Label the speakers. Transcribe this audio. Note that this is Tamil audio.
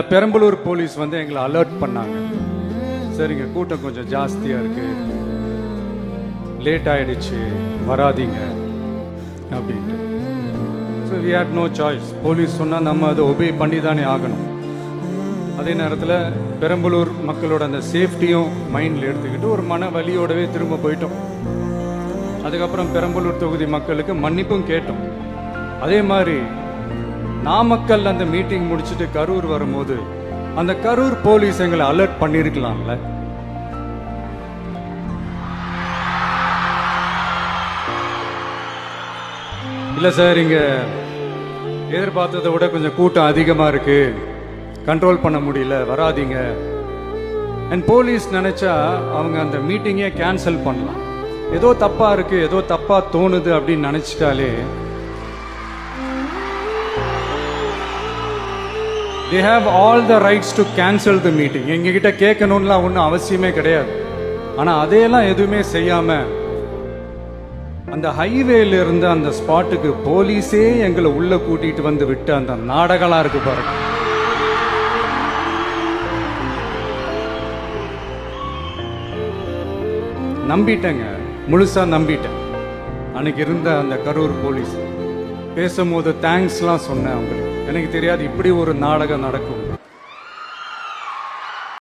Speaker 1: பெரம்பலூர் போலீஸ் வந்து எங்களை அலர்ட் பண்ணாங்க. சரிங்க, கூட்டம் கொஞ்சம் ஜாஸ்தியாக இருக்கு, லேட் ஆயிடுச்சு, வராதீங்க அப்படின்ட்டு. So we had no choice. Police சொன்னால் நம்ம அதை ஒபே பண்ணி தானே ஆகணும். அதே நேரத்தில் பெரம்பலூர் மக்களோட அந்த சேஃப்டியும் மைண்டில் எடுத்துக்கிட்டு ஒரு மன வலியோடவே திரும்ப போயிட்டோம். அதுக்கப்புறம் பெரம்பலூர் தொகுதி மக்களுக்கு மன்னிப்பும் கேட்டோம். அதே மாதிரி நாமக்கல் அந்த மீட்டிங் முடிச்சுட்டு கரூர் வரும்போது அந்த கரூர் போலீஸ் எங்களை அலர்ட் பண்ணிருக்கலாம்ல. இல்ல சார், இங்க எதிர்பார்த்ததை விட கொஞ்சம் கூட்டம் அதிகமா இருக்கு, கண்ட்ரோல் பண்ண முடியல, வராதீங்க. அண்ட் போலீஸ் நினைச்சா அவங்க அந்த மீட்டிங்கே கேன்சல் பண்ணலாம். ஏதோ தப்பா இருக்கு, ஏதோ தப்பா தோணுது அப்படின்னு நினைச்சிட்டாலே they have all the rights to cancel the meeting. எங்ககிட்ட கேட்கணும்லாம் ஒன்றும் அவசியமே கிடையாது. ஆனால் அதையெல்லாம் எதுவுமே செய்யாம அந்த ஹைவேல இருந்து அந்த ஸ்பாட்டுக்கு போலீஸே எங்களை உள்ள கூட்டிட்டு வந்து விட்டு அந்த நாடகம்லாம் இருக்கு பாருங்க. நம்பிட்டேங்க, முழுசா நம்பிட்டேன். அன்னைக்கு இருந்த அந்த கரூர் போலீஸ் பேசும்போது தேங்க்ஸ்லாம் சொன்னேன் அவங்களுக்கு. எனக்கு தெரியாது இப்படி ஒரு நாடகம் நடக்கும்.